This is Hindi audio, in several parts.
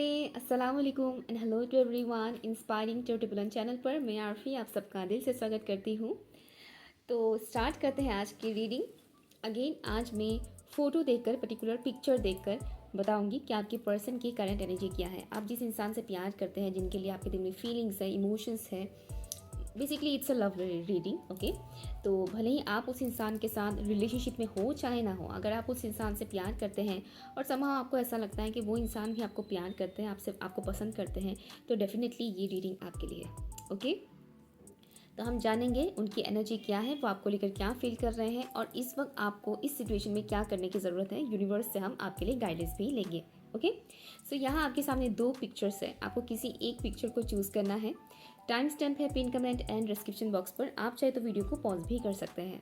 अस्सलाम वालेकुम and hello to everyone. Inspiring to टिपुलन चैनल पर मैं आरफी आप सबका दिल से स्वागत करती हूँ। तो स्टार्ट करते हैं आज की रीडिंग। अगेन आज मैं फ़ोटो देखकर, पर्टिकुलर पिक्चर देखकर बताऊंगी कि आपके पर्सन की करंट एनर्जी क्या है। आप जिस इंसान से प्यार करते हैं, जिनके लिए आपके दिल में फीलिंग्स है, इमोशंस है, basically it's a love reading. Okay, तो भले ही आप उस इंसान के साथ रिलेशनशिप में हो चाहे ना हो, अगर आप उस इंसान से प्यार करते हैं और समहाउ आपको ऐसा लगता है कि वो इंसान भी आपको प्यार करते हैं, आपको पसंद करते हैं, तो डेफिनेटली ये रीडिंग आपके लिए है। ओके, तो हम जानेंगे उनकी एनर्जी क्या है, वो आपको लेकर क्या फील कर रहे हैं और इस वक्त आपको इस सिचुएशन में क्या करने की ज़रूरत है। यूनिवर्स से हम आपके लिए गाइडेंस भी लेंगे। ओके, सो यहाँ आपके सामने दो पिक्चर्स है, आपको किसी एक पिक्चर को चूज़ करना है। टाइम स्टैम्प है pin comment and description box पर, आप चाहे तो वीडियो को पॉज भी कर सकते हैं।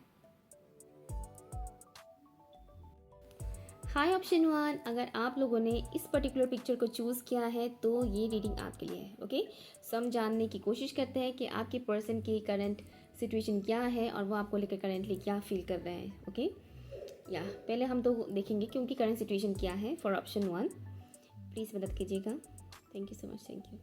हाय ऑप्शन 1, अगर आप लोगों ने इस पर्टिकुलर पिक्चर को चूज़ किया है तो ये रीडिंग आपके लिए है। ओके, सो हम जानने की कोशिश करते हैं कि आपके पर्सन की करंट सिचुएशन क्या है और वो आपको लेकर करेंटली क्या फील कर रहे हैं। ओके, या पहले हम तो देखेंगे कि उनकी करंट सिचुएशन क्या है। फॉर ऑप्शन 1 प्लीज़ मदद कीजिएगा। Thank you so much, thank you.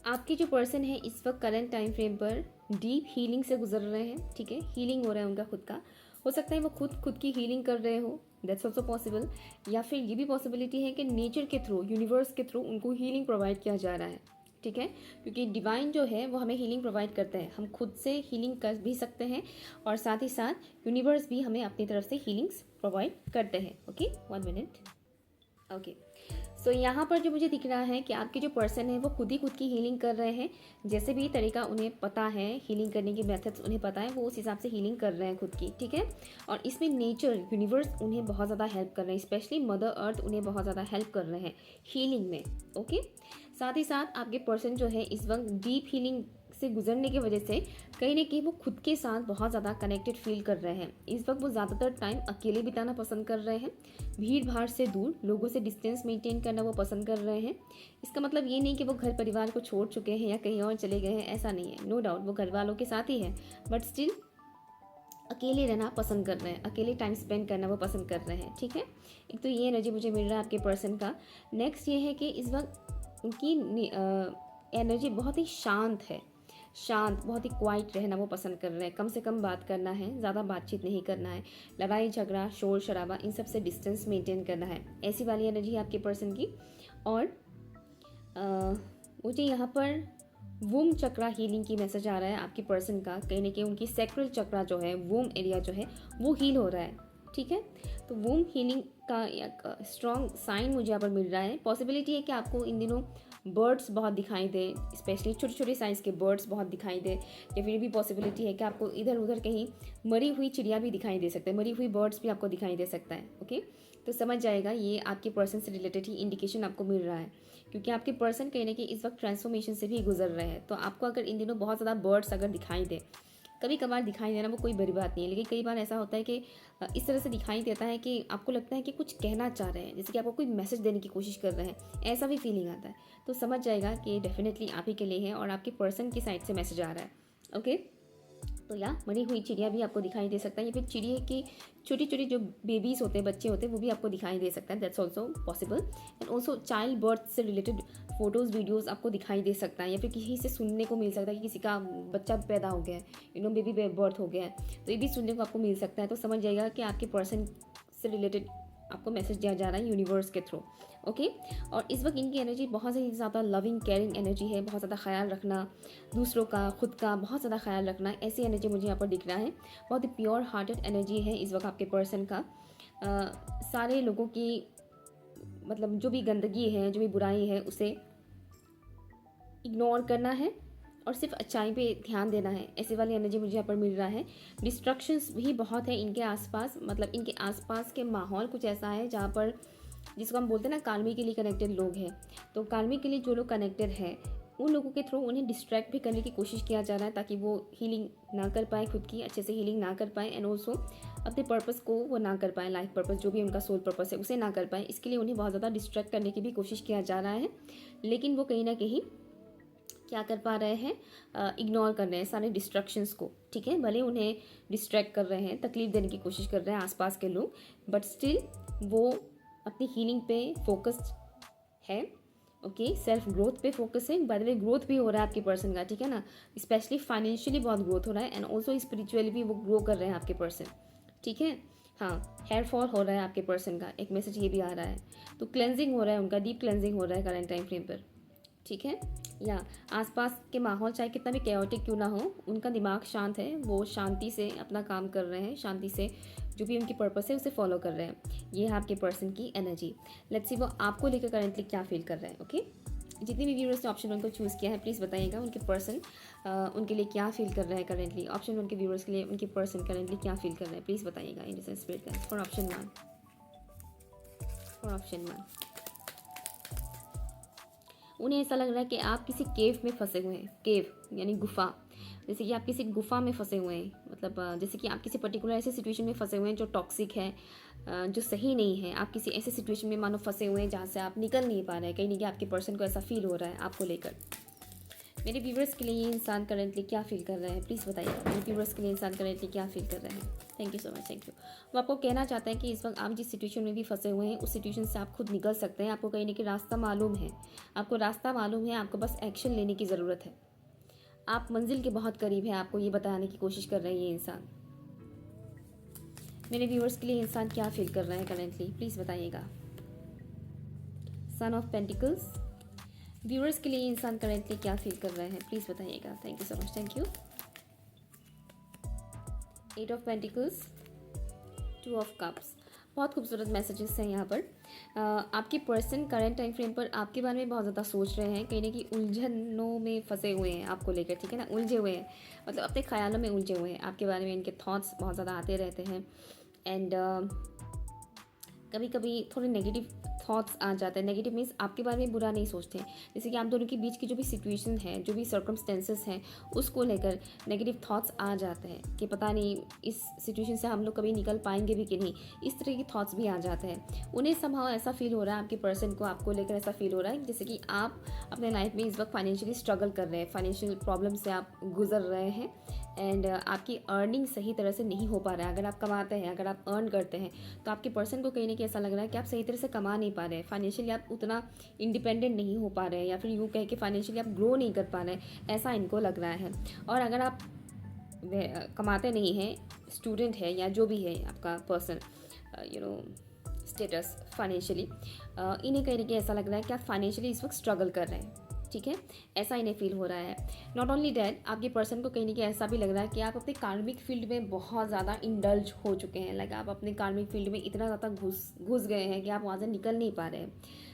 आपके जो पर्सन है इस वक्त करंट टाइम फ्रेम पर डीप हीलिंग से गुजर रहे हैं। ठीक है, हीलिंग हो रहा है उनका खुद का। हो सकता है वो खुद की हीलिंग कर रहे हो, दैट्स ऑल्सो पॉसिबल। या फिर ये भी पॉसिबिलिटी है कि नेचर के थ्रू, यूनिवर्स के थ्रू उनको हीलिंग प्रोवाइड किया जा रहा है। ठीक है, क्योंकि डिवाइन जो है वो हमें हीलिंग प्रोवाइड करते हैं, हम खुद से हीलिंग कर भी सकते हैं और साथ ही साथ यूनिवर्स भी हमें अपनी तरफ से हीलिंग्स प्रोवाइड करते हैं। Okay, 1 minute. ओके, सो यहाँ पर जो मुझे दिख रहा है कि आपके जो पर्सन है वो खुद की हीलिंग कर रहे हैं। जैसे भी तरीका उन्हें पता है, हीलिंग करने के मेथड्स उन्हें पता है, वो उस हिसाब से हीलिंग कर रहे हैं खुद की। ठीक है, और इसमें नेचर, यूनिवर्स उन्हें बहुत ज़्यादा हेल्प कर रहे हैं, स्पेशली मदर अर्थ उन्हें बहुत ज़्यादा हेल्प कर रहे हैं हीलिंग में। ओके, साथ ही साथ आपके पर्सन जो है इस वक्त डीप हीलिंग से गुजरने की वजह से कहीं ना कहीं वो खुद के साथ बहुत ज़्यादा कनेक्टेड फील कर रहे हैं। इस वक्त वो ज़्यादातर टाइम अकेले बिताना पसंद कर रहे हैं, भीड़ भाड़ से दूर, लोगों से डिस्टेंस मेंटेन करना वो पसंद कर रहे हैं। इसका मतलब ये नहीं कि वो घर परिवार को छोड़ चुके हैं या कहीं और चले गए हैं, ऐसा नहीं है। नो डाउट वो घर वालों के साथ ही है, बट स्टिल अकेले रहना पसंद कर रहे हैं, अकेले टाइम स्पेंड करना वो पसंद कर रहे हैं। ठीक है, एक तो ये एनर्जी मुझे मिल रहा है आपके पर्सन का। नेक्स्ट ये है कि इस वक्त उनकी एनर्जी बहुत ही शांत है, शांत, बहुत ही क्वाइट रहना वो पसंद कर रहे हैं। कम से कम बात करना है, ज़्यादा बातचीत नहीं करना है, लड़ाई झगड़ा शोर शराबा इन सब से डिस्टेंस मेंटेन करना है, ऐसी वाली एनर्जी है आपके पर्सन की। और मुझे यहाँ पर वूम चक्रा हीलिंग की मैसेज आ रहा है आपके पर्सन का। कहीं ना कहीं उनकी सैक्रल चक्रा जो है, वूम एरिया जो है वो हील हो रहा है। ठीक है, तो वूम हीलिंग का एक स्ट्रॉन्ग साइन मुझे यहाँ पर मिल रहा है। पॉसिबिलिटी है कि आपको इन दिनों बर्ड्स बहुत दिखाई दे, स्पेशली छोटे छोटे साइज़ के बर्ड्स बहुत दिखाई दे, या फिर भी पॉसिबिलिटी है कि आपको इधर उधर कहीं मरी हुई चिड़िया भी दिखाई दे सकते हैं, मरी हुई बर्ड्स भी आपको दिखाई दे सकता है। ओके, तो समझ जाएगा ये आपके पर्सन से रिलेटेड ही इंडिकेशन आपको मिल रहा है, क्योंकि आपके पर्सन कहीं ना कहीं इस वक्त ट्रांसफॉर्मेशन से भी गुजर रहे हैं। तो आपको अगर इन दिनों बहुत ज़्यादा बर्ड्स अगर दिखाई दे, कभी कभार दिखाई देना वो कोई बड़ी बात नहीं है, लेकिन कई बार ऐसा होता है कि इस तरह से दिखाई देता है कि आपको लगता है कि कुछ कहना चाह रहे हैं, जैसे कि आपको कोई मैसेज देने की कोशिश कर रहे हैं, ऐसा भी फीलिंग आता है। तो समझ जाएगा कि डेफिनेटली आप ही के लिए है और आपके पर्सन की साइड से मैसेज आ रहा है। ओके, तो या मरी हुई चिड़िया भी आपको दिखाई दे सकता है, या फिर चिड़िया की छोटी छोटी जो बेबीज़ होते हैं, बच्चे होते हैं, वो भी आपको दिखाई दे सकता है, that's also possible. And also child birth से रिलेटेड फोटोज़ वीडियोज़ आपको दिखाई दे सकता है, या फिर किसी से सुनने को मिल सकता है कि किसी का बच्चा पैदा हो गया है, बेबी बर्थ हो गया है, तो ये भी सुनने को आपको मिल सकता है। तो समझ जाएगा कि आपके पर्सन से रिलेटेड आपको मैसेज दिया जा रहा है यूनिवर्स के थ्रू। ओके, और इस वक्त इनकी एनर्जी बहुत ही ज़्यादा लविंग केयरिंग एनर्जी है, बहुत ज़्यादा ख्याल रखना दूसरों का, खुद का बहुत ज़्यादा ख्याल रखना, ऐसी एनर्जी मुझे यहाँ पर दिख रहा है। बहुत ही प्योर हार्टेड एनर्जी है इस वक्त आपके पर्सन का। सारे लोगों की, मतलब जो भी गंदगी है, जो भी बुराई है, उसे इग्नोर करना है और सिर्फ अच्छाई पे ध्यान देना है, ऐसी वाली एनर्जी मुझे यहाँ पर मिल रहा है। डिस्ट्रक्शंस भी बहुत है इनके आसपास, मतलब इनके आसपास के माहौल कुछ ऐसा है जहाँ पर, जिसको हम बोलते हैं ना कार्मी के लिए कनेक्टेड लोग हैं, तो कार्मी के लिए जो लोग कनेक्टेड हैं उन लोगों के थ्रू उन्हें डिस्ट्रैक्ट भी करने की कोशिश किया जा रहा है, ताकि वो हीलिंग ना कर पाए, खुद की अच्छे से हीलिंग ना कर पाए, एंड ऑल्सो अपने पर्पस को वो ना कर पाए, लाइफ पर्पस जो भी उनका सोल पर्पस है उसे ना कर पाए। इसके लिए उन्हें बहुत ज़्यादा डिस्ट्रैक्ट करने की भी कोशिश किया जा रहा है, लेकिन वो कहीं ना कहीं क्या कर पा रहे हैं, इग्नोर कर रहे हैं सारे डिस्ट्रक्शंस को। ठीक है, भले उन्हें डिस्ट्रैक्ट कर रहे हैं, तकलीफ देने की कोशिश कर रहे हैं आसपास के लोग, बट स्टिल वो अपनी हीलिंग पे फोकस्ड है। ओके, सेल्फ ग्रोथ पे फोकस है। बाय द वे ग्रोथ भी हो रहा है आपके पर्सन का, ठीक है ना। स्पेशली फाइनेंशियली बहुत ग्रोथ हो रहा है एंड ऑल्सो स्पिरिचुअली भी वो ग्रो कर रहे हैं आपके पर्सन, ठीक है। हाँ, हेयर फॉल हो रहा है आपके पर्सन का, एक मैसेज ये भी आ रहा है। तो क्लेंजिंग हो रहा है उनका, डीप क्लेंजिंग हो रहा है करंट टाइम फ्रेम पर, ठीक है। या आसपास के माहौल चाहे कितना भी कैओटिक क्यों ना हो, उनका दिमाग शांत है, वो शांति से अपना काम कर रहे हैं, शांति से जो भी उनकी पर्पस है उसे फॉलो कर रहे हैं। ये है आपके पर्सन की एनर्जी। लेट्स सी वो आपको लेकर करेंटली क्या फील कर रहे हैं। ओके, जितने भी व्यूअर्स ने ऑप्शन 1 को चूज़ किया है प्लीज़ बताइएगा उनके पर्सन उनके लिए क्या फील कर रहे हैं करेंटली। ऑप्शन 1 के व्यूअर्स के लिए उनके पर्सन करेंटली क्या फील कर रहे हैं प्लीज़ बताइएगा in the spirit guides for option 1। For option 1 उन्हें ऐसा लग रहा है कि आप किसी केव में फंसे हुए हैं। केव यानी गुफा, जैसे कि आप किसी गुफा में फंसे हुए हैं, मतलब जैसे कि आप किसी पर्टिकुलर ऐसे सिचुएशन में फंसे हुए हैं जो टॉक्सिक है, जो सही नहीं है। आप किसी ऐसे सिचुएशन में मानो फंसे हुए हैं जहाँ से आप निकल नहीं पा रहे हैं। कहीं ना कहीं आपके पर्सन को ऐसा फील हो रहा है आपको लेकर। मेरे व्यूवर्स के लिए ये इंसान करेंटली क्या फील कर रहे हैं प्लीज़ बताइए। मेरे व्यूवर्स के लिए इंसान करेंटली क्या फील कर रहे हैं। Thank you so much, thank you. वो आपको कहना चाहते हैं कि इस वक्त आप जिस सिचुएशन में भी फंसे हुए हैं उस सिचुएशन से आप खुद निकल सकते हैं। आपको कहीं ना कहीं रास्ता मालूम है, आपको रास्ता मालूम है, आपको बस एक्शन लेने की ज़रूरत है। आप मंजिल के बहुत करीब हैं, आपको ये बताने की कोशिश कर रहे हैं ये इंसान। मेरे व्यूअर्स के लिए इंसान क्या फील कर रहे हैं करेंटली प्लीज़ बताइएगा। सन ऑफ पेंटिकल्स, व्यूअर्स के लिए इंसान करेंटली क्या फील कर रहे हैं प्लीज़ बताइएगा। Thank you so much, thank you. 8 of pentacles, 2 of cups, बहुत खूबसूरत मैसेजेस हैं यहाँ पर। आपके पर्सन करंट टाइम फ्रेम पर आपके बारे में बहुत ज़्यादा सोच रहे हैं, कहीं ना कहीं उलझनों में फंसे हुए हैं आपको लेकर, ठीक है ना। उलझे हुए हैं, मतलब अपने ख्यालों में उलझे हुए हैं। आपके बारे में इनके थॉट्स बहुत ज़्यादा आते रहते हैं एंड कभी कभी थोड़े नेगेटिव थॉट्स आ जाते हैं। नेगेटिव मीन्स आपके बारे में बुरा नहीं सोचते हैं, जैसे कि आप दोनों के बीच की जो भी सिचुएशन है, जो भी सर्कमस्टेंसेस हैं, उसको लेकर नेगेटिव थॉट्स आ जाते हैं कि पता नहीं इस सिचुएशन से हम लोग कभी निकल पाएंगे भी कि नहीं। इस तरह के थॉट्स भी आ जाते हैं। उन्हें समहाउ ऐसा फील हो रहा है, आपके पर्सन को आपको लेकर ऐसा फील हो रहा है जैसे कि आप अपने लाइफ में इस वक्त फाइनेंशियली स्ट्रगल कर रहे हैं, फाइनेंशियल प्रॉब्लम से आप गुजर रहे हैं एंड आपकी अर्निंग सही तरह से नहीं हो पा रहा है। अगर आप कमाते हैं, अगर आप अर्न करते हैं, तो आपके पर्सन को कहीं ना कहीं ऐसा लग रहा है कि आप सही तरह से कमा नहीं पा रहे हैं, फाइनेंशियली आप उतना इंडिपेंडेंट नहीं हो पा रहे हैं, या फिर यूँ कह के फाइनेंशियली आप ग्रो नहीं कर पा रहे हैं, ऐसा इनको लग रहा है। और अगर आप कमाते नहीं हैं, स्टूडेंट है या जो भी है आपका पर्सन, स्टेटस फाइनेंशियली, इन्हें कहीं ना कहीं ऐसा लग रहा है कि आप फाइनेंशियली इस वक्त स्ट्रगल कर रहे हैं, ठीक है। ऐसा इन्हें फील हो रहा है। नॉट ओनली डैट, आपके पर्सन को कहीं ना कहीं ऐसा भी लग रहा है कि आप अपने कार्मिक फील्ड में बहुत ज़्यादा इंडल्ज हो चुके हैं। लाइक आप अपने कार्मिक फील्ड में इतना ज़्यादा घुस गए हैं कि आप वहाँ से निकल नहीं पा रहे हैं।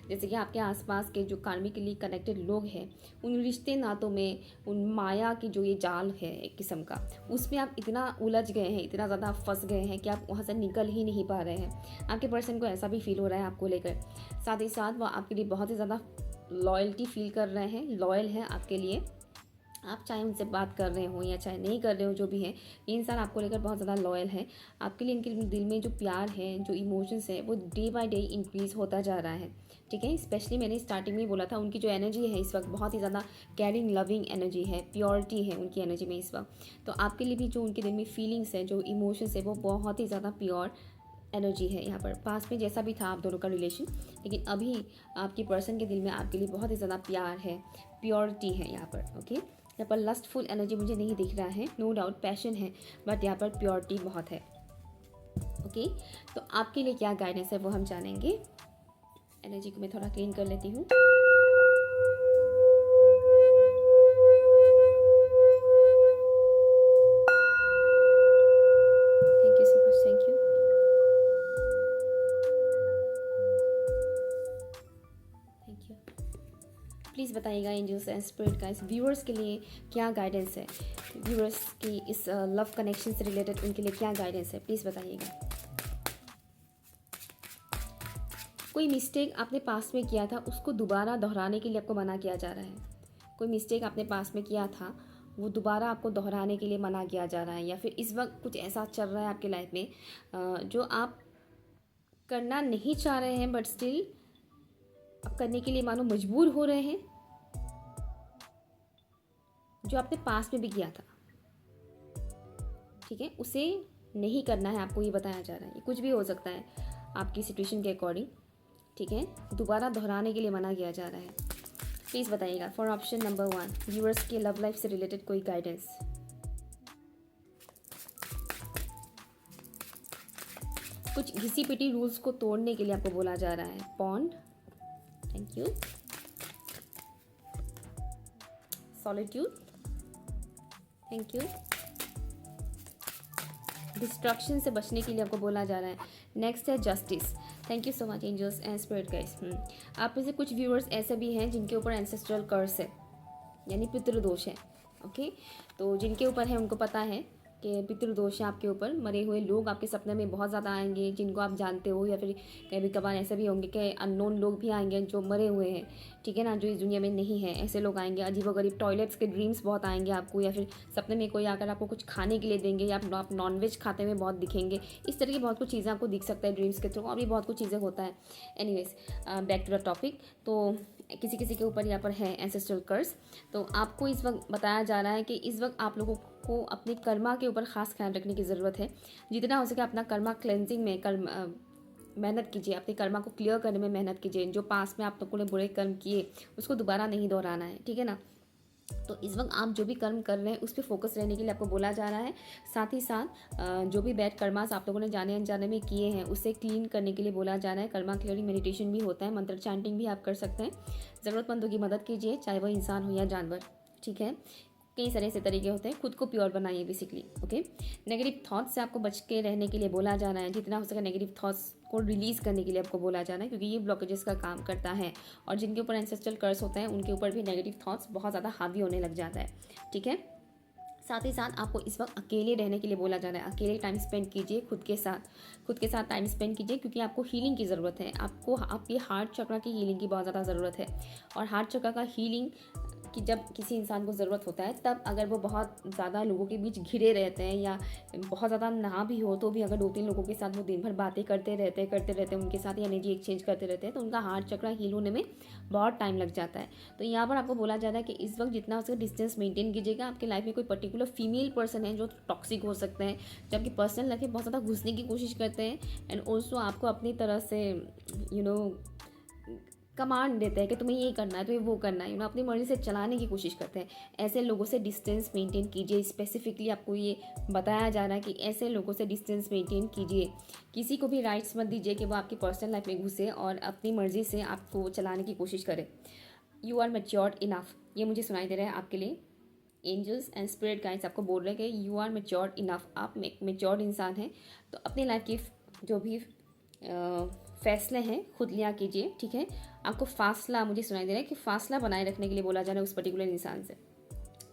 जैसे कि आपके आसपास के जो कार्मिकली कनेक्टेड लोग हैं, उन रिश्ते नातों में, उन माया की जो ये जाल है एक किस्म का, उसमें आप इतना उलझ गए हैं, इतना ज़्यादा फंस गए हैं कि आप वहाँ से निकल ही नहीं पा रहे हैं। आपके पर्सन को ऐसा भी फील हो रहा है आपको लेकर। साथ ही साथ वो आपके लिए बहुत ही ज़्यादा लॉयल्टी फील कर रहे हैं, लॉयल हैं आपके लिए। आप चाहे उनसे बात कर रहे हो या चाहे नहीं कर रहे हो, जो भी है, ये इंसान आपको लेकर बहुत ज़्यादा लॉयल है। आपके लिए इनके दिल में जो प्यार है, जो इमोशंस है, वो डे बाय डे इंक्रीज़ होता जा रहा है, ठीक है। स्पेशली मैंने स्टार्टिंग में बोला था, उनकी जो एनर्जी है इस वक्त बहुत ही ज़्यादा केयरिंग लविंग एनर्जी है, प्योरिटी है उनकी एनर्जी में इस वक्त। तो आपके लिए भी जो उनके दिल में फीलिंग्स है, जो इमोशंस है, वो बहुत ही ज़्यादा प्योर एनर्जी है यहाँ पर। पास में जैसा भी था आप दोनों का रिलेशन, लेकिन अभी आपके पर्सन के दिल में आपके लिए बहुत ही ज़्यादा प्यार है, प्योरिटी है यहाँ पर। ओके, यहाँ पर लस्टफुल एनर्जी मुझे नहीं दिख रहा है, नो डाउट पैशन है, बट यहाँ पर प्योरिटी बहुत है। ओके, तो आपके लिए क्या गाइडेंस है वो हम जानेंगे। एनर्जी को मैं थोड़ा क्लीन कर लेती हूँ। Thank you so much, thank you. Thank you. Please बताइएगा angels and spirit guides, viewers के लिए क्या गाइडेंस है, व्यूअर्स की इस लव कनेक्शन से रिलेटेड उनके लिए क्या गाइडेंस है प्लीज़ बताइएगा। कोई मिस्टेक आपने पास्ट में किया था, उसको दोबारा दोहराने के लिए आपको मना किया जा रहा है। कोई मिस्टेक आपने पास्ट में किया था, वो दोबारा आपको दोहराने के लिए मना किया जा रहा है। या फिर इस वक्त कुछ ऐसा चल रहा है आपकी लाइफ में जो आप करना नहीं चाह रहे हैं, बट स्टिल आप करने के लिए मानो मजबूर हो रहे हैं, जो आपने पास्ट में भी किया था, ठीक है, उसे नहीं करना है आपको, ये बताया जा रहा है। ये कुछ भी हो सकता है आपकी सिचुएशन के अकॉर्डिंग, ठीक है, दोबारा दोहराने के लिए मना किया जा रहा है। प्लीज़ बताइएगा फॉर ऑप्शन नंबर 1 व्यूअर्स के लव लाइफ से रिलेटेड कोई गाइडेंस। कुछ घिसी पिटी रूल्स को तोड़ने के लिए आपको बोला जा रहा है। Bond, thank you. Solitude, thank you. Destruction से बचने के लिए आपको बोला जा रहा है। नेक्स्ट है justice, thank you so much angels and spirit guides. आप में से कुछ व्यूअर्स ऐसे भी हैं जिनके ऊपर एंसेस्ट्रल कर्स है, यानी पितृदोष है। ओके, तो जिनके ऊपर है उनको पता है कि पितृदोष है आपके ऊपर। मरे हुए लोग आपके सपने में बहुत ज़्यादा आएंगे, जिनको आप जानते हो, या फिर कभी कभार ऐसे भी होंगे कि अननोन लोग भी आएंगे जो मरे हुए हैं, ठीक है ना, जो इस दुनिया में नहीं है, ऐसे लोग आएंगे। अजीबोगरीब टॉयलेट्स के ड्रीम्स बहुत आएंगे आपको, या फिर सपने में कोई आकर आपको कुछ खाने के लिए देंगे, या आप नॉनवेज खाते हुए बहुत दिखेंगे। इस तरह की बहुत कुछ चीज़ें आपको दिख सकता है ड्रीम्स के थ्रू, और भी बहुत कुछ चीज़ें होता है। Anyways, back to the topic. तो किसी किसी के ऊपर यहाँ पर है एंसेस्ट्रल कर्स। तो आपको इस वक्त बताया जा रहा है कि इस वक्त आप लोगों को अपने कर्मा के ऊपर खास ख्याल रखने की ज़रूरत है। जितना हो सके अपना कर्मा क्लेंजिंग में मेहनत कीजिए, अपने कर्मा को क्लियर करने में मेहनत कीजिए। जो पास में आप लोगों ने बुरे कर्म किए उसको दोबारा नहीं दोहराना है, ठीक है ना। तो इस वक्त आप जो भी कर्म कर रहे हैं उस पर फोकस रहने के लिए आपको बोला जा रहा है। साथ ही साथ जो भी बैड कर्मास आप लोगों ने जाने अनजाने में किए हैं उसे क्लीन करने के लिए बोला जा रहा है। कर्मा क्लियरिंग मेडिटेशन भी होता है, मंत्र चैंटिंग भी आप कर सकते हैं। ज़रूरतमंदों की मदद कीजिए, चाहे वह इंसान हो या जानवर, ठीक है। कई सारे ऐसे तरीके होते हैं, खुद को प्योर बनाइए बेसिकली। ओके, नेगेटिव थॉट्स से आपको बच के रहने के लिए बोला जा रहा है। जितना हो सके नेगेटिव थॉट्स को रिलीज़ करने के लिए आपको बोला जा रहा है, क्योंकि ये ब्लॉकेजेस का काम करता है। और जिनके ऊपर एंसेस्ट्रल कर्स होते हैं उनके ऊपर भी नेगेटिव थॉट्स बहुत ज़्यादा हावी होने लग जाता है, ठीक है। साथ ही साथ आपको इस वक्त अकेले रहने के लिए बोला जा रहा है। अकेले टाइम स्पेंड कीजिए खुद के साथ टाइम स्पेंड कीजिए, क्योंकि आपको हीलिंग की ज़रूरत है। आपको आपके हार्ट चक्र की हीलिंग की बहुत ज़्यादा ज़रूरत है। और हार्ट चक्र का हीलिंग कि जब किसी इंसान को ज़रूरत होता है, तब अगर वो बहुत ज़्यादा लोगों के बीच घिरे रहते हैं, या बहुत ज़्यादा ना भी हो तो भी अगर 2-3 लोगों के साथ वो दिन भर बातें करते रहते हैं उनके साथ एनर्जी एक्सचेंज करते रहते हैं, तो उनका हार्ट चक्र हील होने में बहुत टाइम लग जाता है। तो यहाँ पर आपको बोला जा रहा है कि इस वक्त जितना उसका डिस्टेंस मेंटेन कीजिएगा। आपके लाइफ में कोई पर्टिकुलर फीमेल पर्सन है जो टॉक्सिक हो सकते हैं, जो आपकी पर्सनल लाइफ में बहुत ज़्यादा घुसने की कोशिश करते हैं, एंड ऑल्सो आपको अपनी तरह से कमांड देते हैं कि तुम्हें ये करना है, तुम्हें वो करना है, अपनी मर्जी से चलाने की कोशिश करते हैं। ऐसे लोगों से डिस्टेंस मेंटेन कीजिए। स्पेसिफिकली आपको ये बताया जा रहा है कि ऐसे लोगों से डिस्टेंस मेंटेन कीजिए। किसी को भी राइट्स मत दीजिए कि वो आपकी पर्सनल लाइफ में घुसे और अपनी मर्जी से आपको चलाने की कोशिश करे। यू आर मैच्योर्ड इनफ, ये मुझे सुनाई दे रहा है आपके लिए। एंजल्स एंड स्पिरिट गाइड्स आपको बोल रहे हैं कि यू आर मैच्योर्ड इनफ, आप मैच्योर्ड इंसान हैं। तो अपनी लाइफ की जो भी फैसले हैं खुद लिया कीजिए, ठीक है। आपको फासला, मुझे सुनाई दे रहा है कि फासला बनाए रखने के लिए बोला जा रहा है उस पर्टिकुलर इंसान से,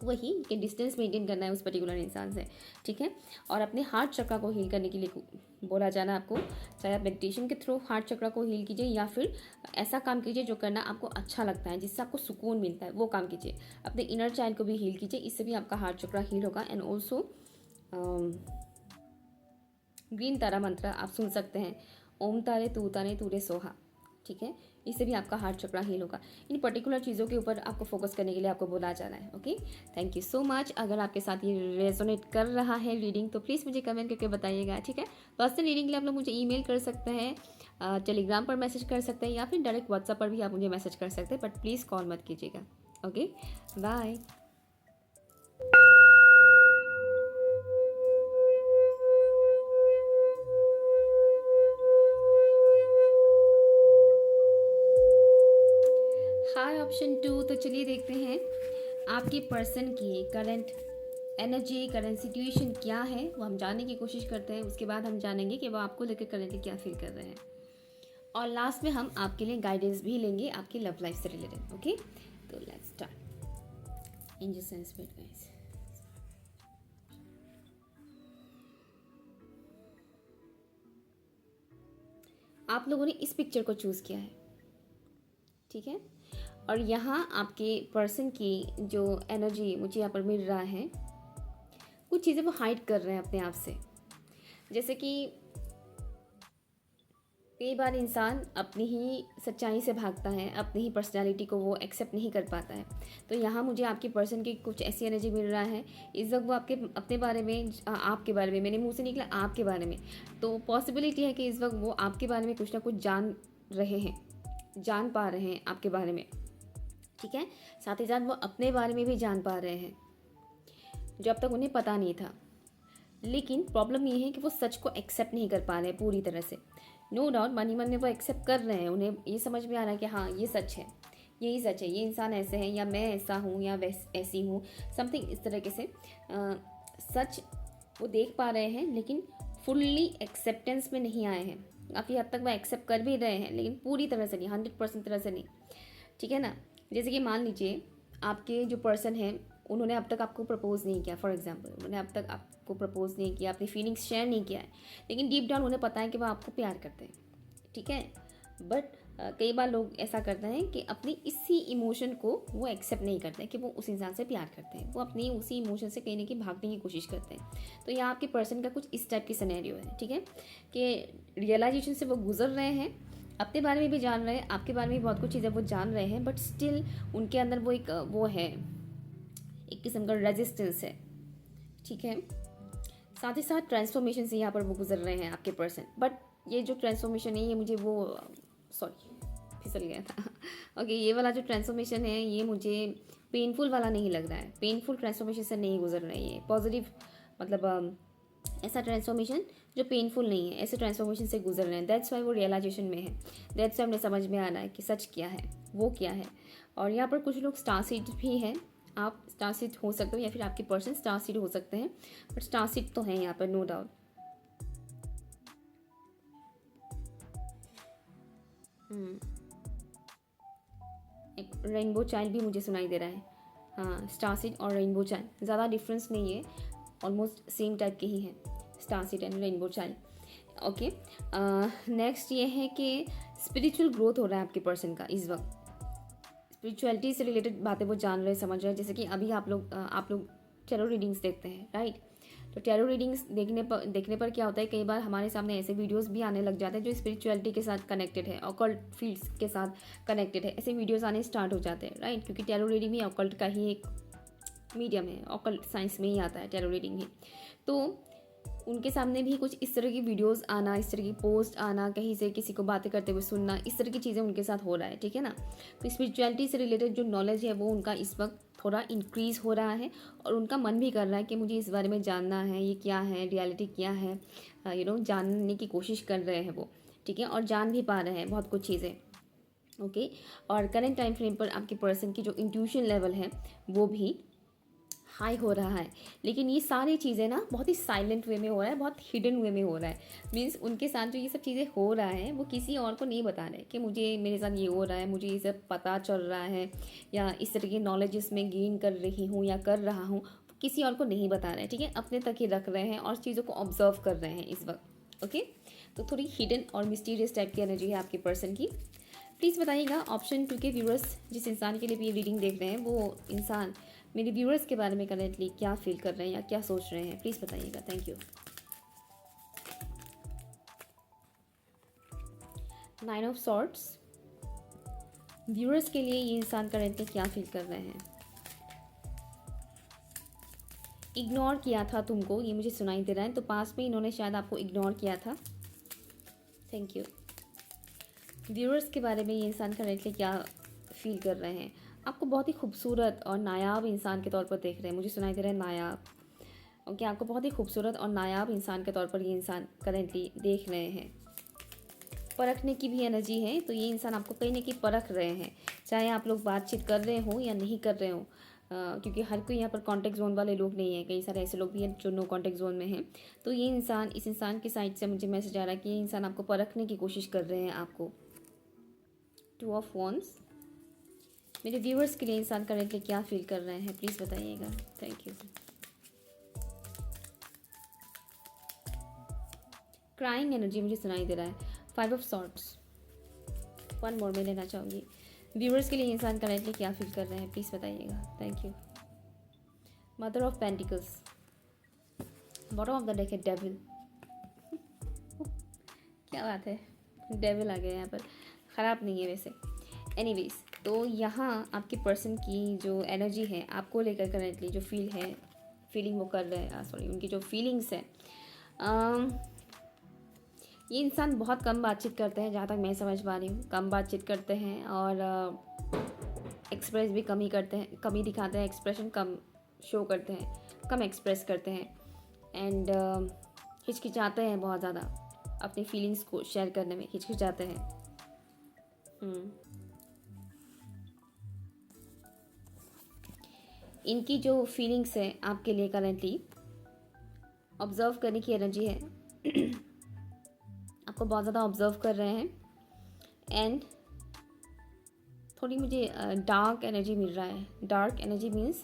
वही कि डिस्टेंस मेंटेन करना है उस पर्टिकुलर इंसान से, ठीक है। और अपने हार्ट चक्र को हील करने के लिए बोला जा रहा है आपको। चाहे आप मेडिटेशन के थ्रू हार्ट चक्र को हील कीजिए, या फिर ऐसा काम कीजिए जो करना आपको अच्छा लगता है, जिससे आपको सुकून मिलता है, वो काम कीजिए। अपने इनर चाइल्ड को भी हील कीजिए, इससे भी आपका हार्ट चक्र हील होगा। एंड ऑल्सो ग्रीन तारा मंत्र आप सुन सकते हैं, ओम तारे तूरे सोहा, ठीक है। इससे भी आपका हार्ट चक्र हील होगा। इन पर्टिकुलर चीज़ों के ऊपर आपको फोकस करने के लिए आपको बोला जा रहा है। Okay, thank you so much. अगर आपके साथ ये रेजोनेट कर रहा है रीडिंग, तो प्लीज़ मुझे कमेंट करके बताइएगा, ठीक है। पर्सनल रीडिंग के लिए आप लोग मुझे ईमेल कर सकते हैं, टेलीग्राम पर मैसेज कर सकते हैं, या फिर डायरेक्ट व्हाट्सएप पर भी आप मुझे मैसेज कर सकते हैं, बट प्लीज़ कॉल मत कीजिएगा। Okay, bye. Hi option 2। तो चलिए देखते हैं आपके पर्सन की करंट एनर्जी, करंट सिचुएशन क्या है, वो हम जानने की कोशिश करते हैं। उसके बाद हम जानेंगे कि वो आपको लेकर करंटली क्या फील कर रहे हैं, और लास्ट में हम आपके लिए गाइडेंस भी लेंगे आपकी लव लाइफ से रिलेटेड। ओके, तो let's start. Angels and spirit guides, आप लोगों ने इस पिक्चर को चूज़ किया है, ठीक है। और यहाँ आपके पर्सन की जो एनर्जी मुझे यहाँ पर मिल रहा है, कुछ चीज़ें वो हाइड कर रहे हैं अपने आप से। जैसे कि कई बार इंसान अपनी ही सच्चाई से भागता है, अपनी ही पर्सनालिटी को वो एक्सेप्ट नहीं कर पाता है। तो यहाँ मुझे आपके पर्सन की कुछ ऐसी एनर्जी मिल रहा है, इस वक्त वो आपके अपने बारे में, आपके बारे में, मेरे मुंह से निकला आपके बारे में, तो पॉसिबिलिटी है कि इस वक्त वो आपके बारे में कुछ ना कुछ जान रहे हैं, जान पा रहे हैं आपके बारे में, ठीक है। साथ ही साथ वो अपने बारे में भी जान पा रहे हैं जो अब तक उन्हें पता नहीं था। लेकिन प्रॉब्लम ये है कि वो सच को एक्सेप्ट नहीं कर पा रहे हैं पूरी तरह से। नो डाउट मन ही मन में वो एक्सेप्ट कर रहे हैं, उन्हें ये समझ में आ रहा है कि हाँ ये सच है, यही सच है, ये इंसान ऐसे है या मैं ऐसा हूँ या ऐसी हूँ, समथिंग इस तरीके से सच वो देख पा रहे हैं, लेकिन फुल्ली एक्सेप्टेंस में नहीं आए हैं। काफ़ी हद तक वो एक्सेप्ट कर भी रहे हैं, लेकिन पूरी तरह से नहीं, 100% तरह से नहीं, ठीक है ना। जैसे कि मान लीजिए आपके जो पर्सन हैं उन्होंने अब तक आपको प्रपोज़ नहीं किया, फॉर एग्जांपल उन्होंने अब तक आपको प्रपोज़ नहीं किया, अपनी फीलिंग्स शेयर नहीं किया है, लेकिन डीप डाउन उन्हें पता है कि वो आपको प्यार करते हैं, ठीक है। बट कई बार लोग ऐसा करते हैं कि अपनी इसी इमोशन को वो एक्सेप्ट नहीं करते हैं कि वो उस इंसान से प्यार करते हैं, वो अपनी उसी इमोशन से कहीं ना कहीं भागने की कोशिश करते हैं। तो यहाँ आपके पर्सन का कुछ इस टाइप की सिनेरियो है, ठीक है, कि रियलाइजेशन से वो गुजर रहे हैं, अपने बारे में भी जान रहे हैं, आपके बारे में भी बहुत कुछ चीज़ें वो जान रहे हैं, बट स्टिल उनके अंदर वो एक वो है, एक किस्म का रेजिस्टेंस है, ठीक है। साथ ही साथ ट्रांसफॉर्मेशन से यहाँ पर वो गुजर रहे हैं आपके पर्सन, बट ये जो ट्रांसफॉर्मेशन है ये मुझे वो सॉरी फिसल गया था ओके, ये वाला जो ट्रांसफॉर्मेशन है ये मुझे पेनफुल वाला नहीं लग रहा है, पेनफुल ट्रांसफॉर्मेशन से नहीं गुजर रहा है ये, पॉजिटिव मतलब ऐसा ट्रांसफॉर्मेशन जो पेनफुल नहीं है, ऐसे ट्रांसफॉर्मेशन से गुजर रहे हैं। दैट्स वाई वो रियलाइजेशन में है, दैट्स वाई हमें समझ में आ रहा है कि सच क्या है, वो क्या है। और यहाँ पर कुछ लोग स्टार सीड भी हैं, आप स्टार सीड हो सकते हो या फिर आपके पर्सन स्टार सीड हो सकते हैं, बट स्टार सीड तो है यहाँ पर नो डाउट। एक रेनबो चाइल्ड भी मुझे सुनाई दे रहा है, हाँ स्टार सीड और रेनबो चाइल्ड ज़्यादा डिफरेंस नहीं है, ऑलमोस्ट सेम टाइप के ही हैं star seed and rainbow child. Okay, next ये है कि स्पिरिचुअल ग्रोथ हो रहा है आपके पर्सन का इस वक्त, स्पिरिचुअलिटी से रिलेटेड बातें वो जान रहे हैं, समझ रहे हैं। जैसे कि अभी आप लोग टैरो रीडिंग्स देखते हैं, राइट। तो टैरो रीडिंग्स देखने पर क्या होता है, कई बार हमारे सामने ऐसे वीडियोस भी आने लग जाते हैं जो स्पिरिचुअलिटी के साथ कनेक्टेड है, ऑकल्ट फील्ड्स के साथ कनेक्टेड है, ऐसे वीडियोस आने स्टार्ट हो जाते हैं, राइट। क्योंकि टैरो रीडिंग भी ऑकल्ट का ही एक मीडियम है, ऑकल्ट साइंस में ही आता है टैरो रीडिंग ही। तो उनके सामने भी कुछ इस तरह की वीडियोस आना, इस तरह की पोस्ट आना, कहीं से किसी को बातें करते हुए सुनना, इस तरह की चीज़ें उनके साथ हो रहा है, ठीक है ना। तो स्पिरिचुअलिटी से रिलेटेड जो नॉलेज है वो उनका इस वक्त थोड़ा इंक्रीज़ हो रहा है, और उनका मन भी कर रहा है कि मुझे इस बारे में जानना है, ये क्या है, रियलिटी क्या है, जानने की कोशिश कर रहे हैं वो, ठीक है, और जान भी पा रहे हैं बहुत कुछ चीज़ें। ओके, और करेंट टाइम फ्रेम पर आपके पर्सन की जो इंट्यूशन लेवल है वो भी हाई हो रहा है। लेकिन ये सारी चीज़ें ना बहुत ही साइलेंट वे में हो रहा है, बहुत हिडन वे में हो रहा है। मीन्स उनके साथ जो ये सब चीज़ें हो रहा है वो किसी और को नहीं बता रहे कि मुझे मेरे साथ ये हो रहा है, मुझे ये सब पता चल रहा है, या इस तरह की नॉलेज इसमें गेन कर रही हूँ या कर रहा हूँ, किसी और को नहीं बता रहे हैं, ठीक है, अपने तक ही रख रहे हैं और चीज़ों को ऑब्जर्व कर रहे हैं इस वक्त। ओके, तो थोड़ी हिडन और मिस्टीरियस टाइप की एनर्जी है आपके पर्सन की। प्लीज़ बताइएगा ऑप्शन 2 के व्यूअर्स, जिस इंसान के लिए भी ये रीडिंग देख रहे हैं वो इंसान मेरे व्यूअर्स के बारे में करेंटली क्या फील कर रहे हैं या क्या सोच रहे हैं, प्लीज़ बताइएगा। Thank you. 9 of swords, viewers के लिए ये इंसान करेंटली क्या फील कर रहे हैं। इग्नोर किया था तुमको, ये मुझे सुनाई दे रहा है, तो पास में इन्होंने शायद आपको इग्नोर किया था। Thank you. व्यूअर्स के बारे में ये इंसान करेंटली क्या फील कर रहे हैं, आपको बहुत ही खूबसूरत और नायाब इंसान के तौर पर देख रहे हैं, मुझे सुनाई दे रहा है नायाब। ओके, आपको बहुत ही खूबसूरत और नायाब इंसान के तौर पर ये इंसान करेंटली देख रहे हैं। परखने की भी एनर्जी है, तो ये इंसान आपको कहीं ना कहीं परख रहे हैं, चाहे आप लोग बातचीत कर रहे हो या नहीं कर रहे हो, क्योंकि हर कोई यहाँ पर कॉन्टेक्ट जोन वाले लोग नहीं हैं, कई सारे ऐसे लोग भी हैं जो नो कॉन्टेक्ट जोन में हैं। तो ये इंसान, इस इंसान की साइड से मुझे मैसेज आ रहा है कि ये इंसान आपको परखने की कोशिश कर रहे हैं आपको। 2 ऑफ वॉन्ड्स, मेरे व्यूअर्स के लिए इंसान करेंटली क्या फील कर रहे हैं, प्लीज़ बताइएगा। Thank you. क्राइंग एनर्जी मुझे सुनाई दे रहा है। 5 ऑफ सॉर्ड्स, 1 मोर में लेना चाहूँगी। व्यूअर्स के लिए इंसान करेंटली क्या फील कर रहे हैं, प्लीज़ बताइएगा। Thank you. Mother of pentacles, bottom of the deck है डेविल क्या बात है, डेविल आ गया यहाँ पर, ख़राब नहीं है वैसे। एनीवेज, तो यहाँ आपके पर्सन की जो एनर्जी है आपको लेकर करेंटली जो फीलिंग वो कर रहे हैं, सॉरी उनकी जो फीलिंग्स है, ये इंसान बहुत कम बातचीत करते हैं, जहाँ तक मैं समझ पा रही हूँ। कम बातचीत करते हैं और एक्सप्रेस भी कम ही करते हैं, कम ही दिखाते हैं, एक्सप्रेशन कम शो करते हैं, कम एक्सप्रेस करते हैं। एंड हिचकिचाते हैं बहुत ज़्यादा, अपनी फीलिंग्स को शेयर करने में हिचकिचाते हैं। इनकी जो फीलिंग्स है आपके लिए करेंटली ऑब्जर्व करने की एनर्जी है। आपको बहुत ज़्यादा ऑब्जर्व कर रहे हैं। एंड थोड़ी मुझे डार्क एनर्जी मिल रहा है। डार्क एनर्जी मीन्स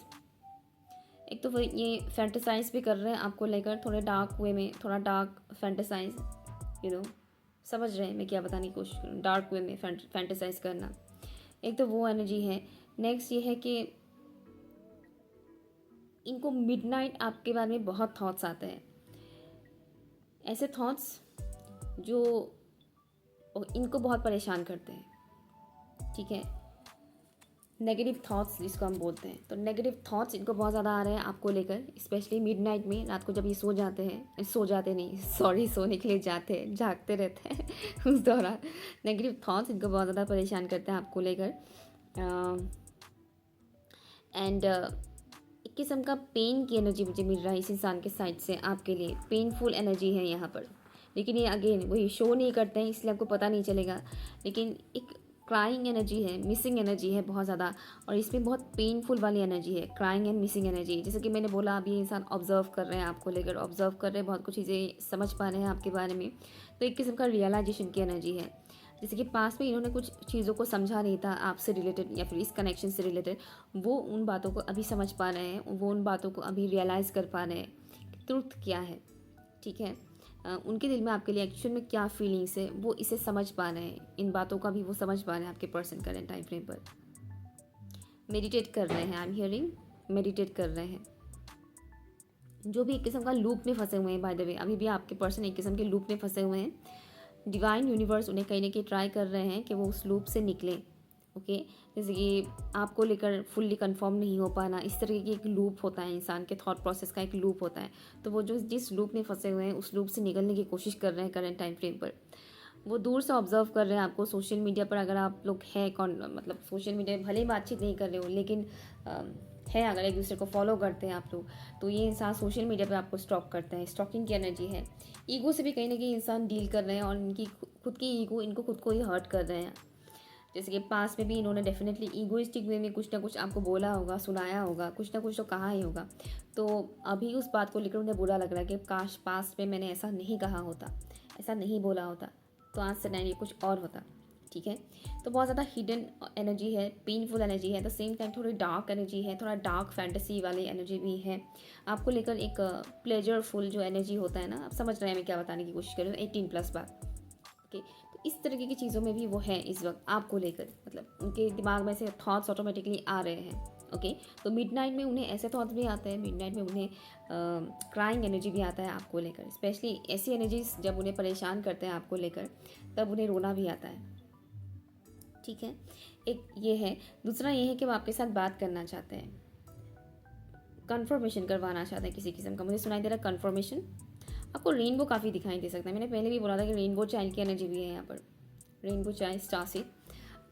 एक तो वो ये फैंटेसाइज भी कर रहे हैं आपको लेकर, थोड़े डार्क वे में, थोड़ा डार्क फैंटेसाइज, समझ रहे हैं मैं क्या बताने की कोशिश करूँ। डार्क वे में फैंटेसाइज करना, एक तो वो एनर्जी है। नेक्स्ट ये है कि इनको मिडनाइट आपके बारे में बहुत थॉट्स आते हैं, ऐसे थॉट्स जो इनको बहुत परेशान करते हैं। ठीक है, नेगेटिव थॉट्स जिसको हम बोलते हैं, तो नेगेटिव थॉट्स इनको बहुत ज़्यादा आ रहे हैं आपको लेकर, स्पेशली मिडनाइट में, रात को जब ये सो जाते हैं, सोने के लिए जाते हैं, जागते रहते हैं उस दौरान नेगेटिव थॉट्स इनको बहुत ज़्यादा परेशान करते हैं आपको लेकर। एंड एक किस्म का पेन की एनर्जी मुझे मिल रहा है इस इंसान के साइड से आपके लिए। पेनफुल एनर्जी है यहाँ पर, लेकिन ये अगेन वही शो नहीं करते हैं, इसलिए आपको पता नहीं चलेगा। लेकिन एक क्राइंग एनर्जी है, मिसिंग एनर्जी है बहुत ज़्यादा, और इसमें बहुत पेनफुल वाली एनर्जी है, क्राइंग एंड मिसिंग एनर्जी। जैसे कि मैंने बोला, अभी इंसान ऑब्जर्व कर रहे हैं आपको लेकर, ऑब्जर्व कर रहे हैं, बहुत कुछ चीज़ें समझ पा रहे हैं आपके बारे में। तो एक किस्म का रियलाइजेशन की एनर्जी है, जैसे कि पास में इन्होंने कुछ चीज़ों को समझा नहीं था आपसे रिलेटेड या फिर इस कनेक्शन से रिलेटेड, वो उन बातों को अभी समझ पा रहे हैं, वो उन बातों को अभी रियलाइज़ कर पा रहे हैं कि ट्रुथ क्या है। ठीक है, उनके दिल में आपके लिए एक्चुअल में क्या फीलिंग्स है, वो इसे समझ पा रहे हैं, इन बातों का भी वो समझ पा रहे हैं आपके पर्सन करेंट टाइम फ्रेम पर। मेडिटेट कर रहे हैं, आई एम हियरिंग, मेडिटेट कर रहे हैं। जो भी एक किस्म का लूप में फंसे हुए हैं, बाय द वे अभी भी आपके पर्सन एक किस्म के लूप में फंसे हुए हैं। डिवाइन यूनिवर्स उन्हें कहीं ना कहीं ट्राई कर रहे हैं कि वो उस लूप से निकलें। ओके, जैसे कि आपको लेकर फुल्ली कंफर्म नहीं हो पाना, इस तरह की एक लूप होता है, इंसान के थॉट प्रोसेस का एक लूप होता है। तो वो जो जिस लूप में फंसे हुए हैं, उस लूप से निकलने की कोशिश कर रहे हैं करंट टाइम फ्रेम पर। वो दूर से ऑब्जर्व कर रहे हैं आपको सोशल मीडिया पर। अगर आप लोग हैं मतलब सोशल मीडिया भले ही बातचीत नहीं कर रहे हो, लेकिन है, अगर एक दूसरे को फॉलो करते हैं आप लोग, तो ये इंसान सोशल मीडिया पे आपको स्टॉक करते हैं। स्टॉकिंग की एनर्जी है। ईगो से भी कहीं ना कहीं इंसान डील कर रहे हैं, और इनकी खुद की ईगो इनको खुद को ही हर्ट कर रहे हैं। जैसे कि पास में भी इन्होंने डेफिनेटली ईगोइस्टिक वे में कुछ ना कुछ आपको बोला होगा, सुनाया होगा, कुछ ना कुछ तो कहा ही होगा। तो अभी उस बात को लेकर उन्हें बुरा लग रहा है कि काश पास में मैंने ऐसा नहीं कहा होता, ऐसा नहीं बोला होता, तो आज से नहीं ये कुछ और होता। ठीक है, तो बहुत ज़्यादा हिडन एनर्जी है, पेनफुल एनर्जी है, एट द सेम टाइम थोड़ी डार्क एनर्जी है, थोड़ा डार्क फैंटेसी वाली एनर्जी भी है आपको लेकर। एक प्लेजरफुल जो एनर्जी होता है ना, आप समझ रहे हैं मैं क्या बताने की कोशिश कर रही हूँ, 18+ बार। ओके, तो इस तरीके की चीज़ों में भी वो है इस वक्त आपको लेकर, मतलब उनके दिमाग में से थॉट्स ऑटोमेटिकली आ रहे हैं। ओके, तो मिडनाइट में उन्हें ऐसे थॉट्स भी आते हैं, मिडनाइट में उन्हें क्राइंग एनर्जी भी आता है आपको लेकर। स्पेशली ऐसी एनर्जीज जब उन्हें परेशान करते हैं आपको लेकर, तब उन्हें रोना भी आता है। ठीक है, एक ये है। दूसरा ये है कि वो आपके साथ बात करना चाहते हैं, कन्फर्मेशन करवाना चाहते हैं किसी किस्म का। मुझे सुनाई दे रहा है कन्फर्मेशन। आपको रेनबो काफ़ी दिखाई दे सकता है, मैंने पहले भी बोला था कि रेनबो चाइल्ड की एनर्जी भी है यहाँ पर। रेनबो चाइल्ड स्टार से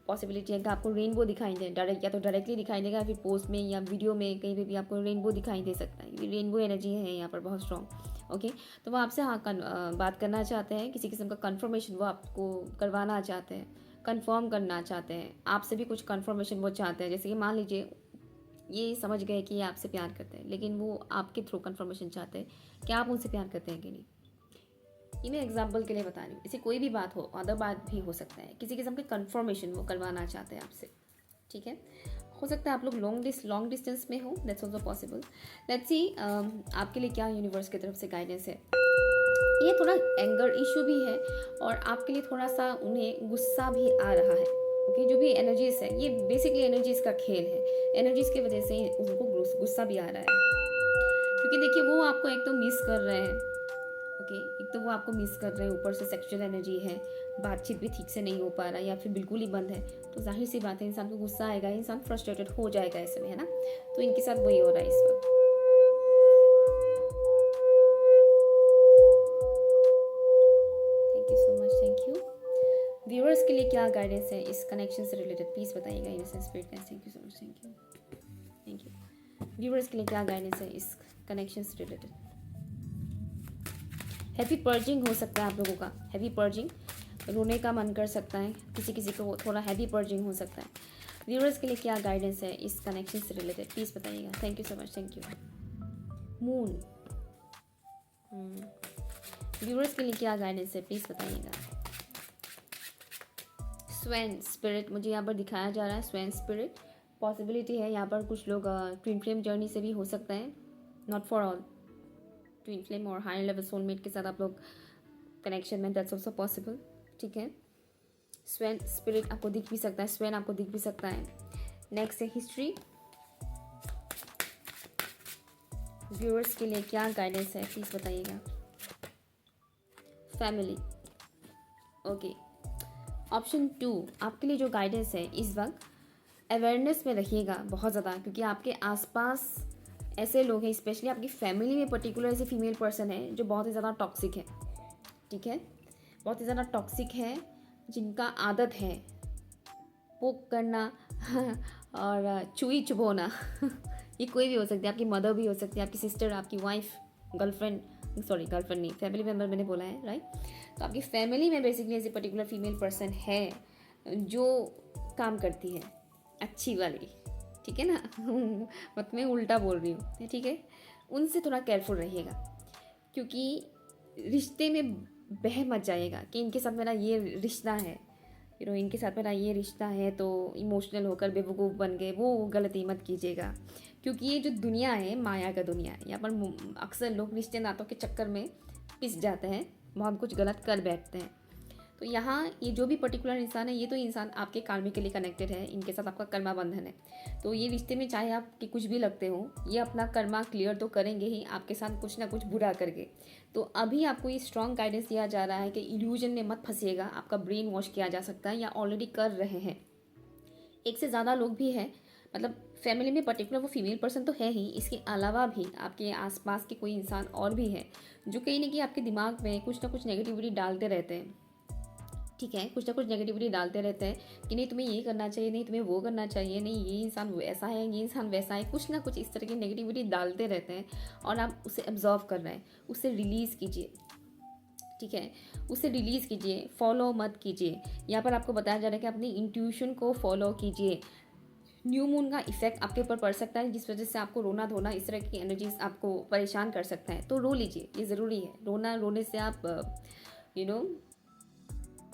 पॉसिबिलिटी है कि आपको रेनबो दिखाई दे, डायरेक्ट या तो डायरेक्टली दिखाई देगा, फिर पोस्ट में या वीडियो में कहीं पे भी आपको रेनबो दिखाई दे सकता है। रेनबो एनर्जी है यहाँ पर बहुत स्ट्रॉन्ग। ओके, तो वो आपसे बात करना चाहते हैं, किसी किस्म का कन्फर्मेशन वो आपको करवाना चाहते हैं, कंफर्म करना चाहते हैं, आपसे भी कुछ कंफर्मेशन वो चाहते हैं। जैसे कि मान लीजिए ये समझ गए कि ये आपसे प्यार करते हैं, लेकिन वो आपके थ्रू कंफर्मेशन चाहते हैं कि आप उनसे प्यार करते हैं कि नहीं। ये मैं एग्जाम्पल के लिए बता रही हूँ, इसे कोई भी बात हो, अदर बात भी हो सकता है, किसी किस्म के कंफर्मेशन वो करवाना चाहते हैं आपसे। ठीक है, हो सकता है आप लोग लॉन्ग डिस्टेंस में हो, that's also possible. Let's see आपके लिए क्या यूनिवर्स की तरफ से गाइडेंस है। ये थोड़ा एंगर इशू भी है, और आपके लिए थोड़ा सा उन्हें गुस्सा भी आ रहा है। ओके, जो भी एनर्जीज है, ये बेसिकली एनर्जीज का खेल है। एनर्जीज की वजह से उनको गुस्सा भी आ रहा है, क्योंकि देखिए वो आपको एक तो मिस कर रहे हैं। ओके, एक तो वो आपको मिस कर रहे हैं, ऊपर से सेक्सुअल एनर्जी है, बातचीत भी ठीक से नहीं हो पा रहा या फिर बिल्कुल ही बंद है, तो जाहिर सी बात है इंसान को गुस्सा आएगा, इंसान फ्रस्ट्रेटेड हो जाएगा इसमें, है ना। तो इनके साथ वही हो रहा है इस वक्त। थैंक यू सो लिए क्या गाइडेंस है इस कनेक्शन से रिलेटेड, प्लीज़ बताइएगा universal spirit guides. Thank you so much, thank you, thank you. Viewers के लिए क्या गाइडेंस है इस कनेक्शन से रिलेटेड। हैवी पर्जिंग हो सकता है आप लोगों का, हैवी पर्जिंग, रोने का मन कर सकता है, किसी किसी को थोड़ा हैवी पर्जिंग हो सकता है। व्यूअर्स के लिए क्या गाइडेंस है इस कनेक्शन से रिलेटेड, प्लीज़ बताइएगा। Thank you so much, thank you. Moon, viewers के लिए क्या गाइडेंस है प्लीज़ बताइएगा। स्वेन स्पिरिट मुझे यहाँ पर दिखाया जा रहा है, स्वेन स्पिरिट पॉसिबिलिटी है यहाँ पर कुछ लोग ट्विन फ्लेम जर्नी से भी हो सकता है, not for all. Twin flame और हायर लेवल सोलमेट के साथ आप लोग कनेक्शन में, दैट्स ऑल्सो पॉसिबल, ठीक है। स्वेन स्पिरिट आपको दिख भी सकता है, स्वेन आपको दिख भी सकता है। नेक्स्ट है हिस्ट्री, व्यूअर्स के लिए क्या गाइडेंस है प्लीज़ बताइएगा। Family, okay. ऑप्शन 2 आपके लिए जो गाइडेंस है इस वक्त, अवेयरनेस में रखिएगा बहुत ज़्यादा, क्योंकि आपके आसपास ऐसे लोग हैं, स्पेशली आपकी फैमिली में पर्टिकुलर ऐसे फीमेल पर्सन है जो बहुत ही ज़्यादा टॉक्सिक है, ठीक है, बहुत ही ज़्यादा टॉक्सिक है, जिनका आदत है पोक करना और चुई चुबोना ये कोई भी हो सकती है, आपकी मदर भी हो सकती है, आपकी सिस्टर, आपकी वाइफ, गर्लफ्रेंड, सॉरी गर्लफ्रेंड नहीं, फैमिली मेम्बर मैंने बोला है, राइट। तो आपकी फैमिली में बेसिकली ऐसी पर्टिकुलर फीमेल पर्सन है जो काम करती है, अच्छी वाली, ठीक है ना मत मैं उल्टा बोल रही हूँ, ठीक है। उनसे थोड़ा केयरफुल रहिएगा, क्योंकि रिश्ते में बह मत जाइएगा कि इनके साथ मेरा ये रिश्ता है, इनके साथ मेरा ये रिश्ता है, तो इमोशनल होकर बेवकूफ़ बन गए, वो गलती मत कीजिएगा। क्योंकि ये जो दुनिया है माया का दुनिया है, यहाँ पर अक्सर लोग रिश्ते नातों के चक्कर में पिस जाते हैं, बहुत कुछ गलत कर बैठते हैं। तो यहाँ ये जो भी पर्टिकुलर इंसान है, ये तो इंसान आपके कार्मिक के लिए कनेक्टेड है, इनके साथ आपका कर्मा बंधन है। तो ये रिश्ते में चाहे आपके कुछ भी लगते हो, ये अपना कर्मा क्लियर तो करेंगे ही आपके साथ कुछ ना कुछ बुरा करके। तो अभी आपको ये स्ट्रॉन्ग गाइडेंस दिया जा रहा है कि इल्यूजन में मत फंसिएगा, आपका ब्रेन वॉश किया जा सकता है या ऑलरेडी कर रहे हैं। एक से ज़्यादा लोग भी हैं, मतलब फैमिली में पर्टिकुलर वो फीमेल पर्सन तो है ही, इसके अलावा भी आपके आसपास के कोई इंसान और भी है जो कहीं ना कहीं आपके दिमाग में कुछ ना कुछ नेगेटिविटी डालते रहते हैं, ठीक है, कुछ ना कुछ नेगेटिविटी डालते रहते हैं कि नहीं तुम्हें ये करना चाहिए, नहीं तुम्हें वो करना चाहिए, नहीं ये इंसान ऐसा है, ये इंसान वैसा है, कुछ ना कुछ इस तरह की नेगेटिविटी डालते रहते हैं और आप उसे एब्जॉर्व कर रहे हैं। उसे रिलीज़ कीजिए, ठीक है, उसे रिलीज़ कीजिए, फॉलो मत कीजिए। यहाँ पर आपको बताया जा रहा है कि अपनी इंट्यूशन को फॉलो कीजिए। न्यू मून का इफेक्ट आपके ऊपर पड़ सकता है, जिस वजह से आपको रोना धोना इस तरह की एनर्जीज आपको परेशान कर सकता है, तो रो लीजिए, ये ज़रूरी है। रोने से आप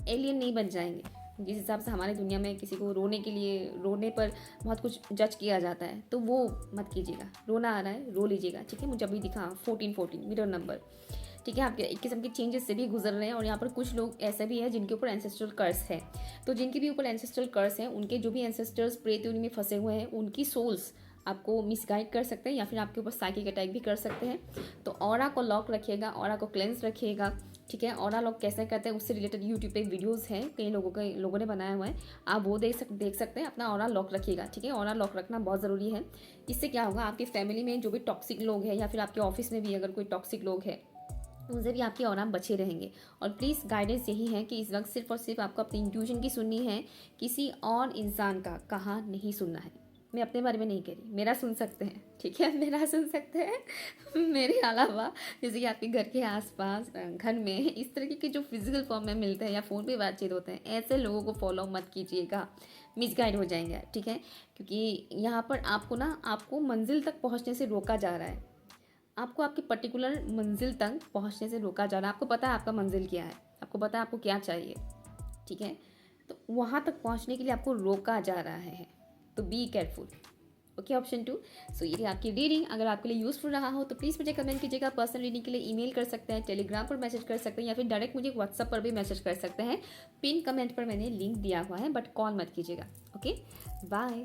एलियन नहीं बन जाएंगे। जिस हिसाब से हमारी दुनिया में किसी को रोने के लिए, रोने पर बहुत कुछ जज किया जाता है, तो वो मत कीजिएगा। रोना आ रहा है, रो लीजिएगा, ठीक है। मुझे अभी दिखा 14 मिडल नंबर, ठीक है। आपके एक किस्म के चेंजेस से भी गुजर रहे हैं और यहाँ पर कुछ लोग ऐसे भी हैं जिनके ऊपर एंसेस्ट्रल कर्स है। तो जिनके भी ऊपर एंसेस्ट्रल कर्स हैं, उनके जो भी एंसेस्टर्स प्रेत योनि में फंसे हुए हैं, उनकी सोल्स आपको मिसगाइड कर सकते हैं या फिर आपके ऊपर साइकिक अटैक भी कर सकते हैं। तो ऑरा को लॉक रखिएगा, ऑरा को क्लेंस रखिएगा, ठीक है। ऑरा लॉक कैसे करते हैं उससे रिलेटेड यूट्यूब पे वीडियोस हैं, कई लोगों ने बनाया हुआ है, आप वो देख सकते हैं। अपना ऑरा लॉक रखिएगा, ठीक है। ऑरा लॉक रखना बहुत ज़रूरी है। इससे क्या होगा, आपकी फैमिली में जो भी टॉक्सिक लोग हैं या फिर आपके ऑफिस में भी अगर कोई टॉक्सिक लोग है, उनसे भी आपके ऑरा बचे रहेंगे। और प्लीज़ गाइडेंस यही है कि इस वक्त सिर्फ और सिर्फ आपको अपनी इंट्यूशन की सुननी है, किसी और इंसान का कहा नहीं सुनना है। मैं अपने बारे में नहीं कह रही, मेरा सुन सकते हैं, ठीक है, मेरा सुन सकते हैं। मेरे अलावा जैसे कि आपके घर के आसपास, घर में इस तरीके के जो फिजिकल फॉर्म में मिलते हैं या फ़ोन पे बातचीत होते हैं, ऐसे लोगों को फॉलो मत कीजिएगा, मिसगाइड हो जाएंगे, ठीक है। क्योंकि यहाँ पर आपको मंजिल तक पहुँचने से रोका जा रहा है, आपको आपकी पर्टिकुलर मंजिल तक पहुंचने से रोका जा रहा है। आपको पता है आपका मंजिल क्या है, आपको पता है आपको क्या चाहिए, ठीक है। तो वहाँ तक पहुंचने के लिए आपको रोका जा रहा है, तो बी केयरफुल, ओके। ऑप्शन 2। सो ये आपकी रीडिंग अगर आपके लिए यूज़फुल रहा हो तो प्लीज़ मुझे कमेंट कीजिएगा। पर्सनल रीडिंग के लिए ईमेल कर सकते हैं, टेलीग्राम पर मैसेज कर सकते हैं या फिर डायरेक्ट मुझे व्हाट्सएप पर भी मैसेज कर सकते हैं। पिन कमेंट पर मैंने लिंक दिया हुआ है, बट कॉल मत कीजिएगा, ओके। बाय।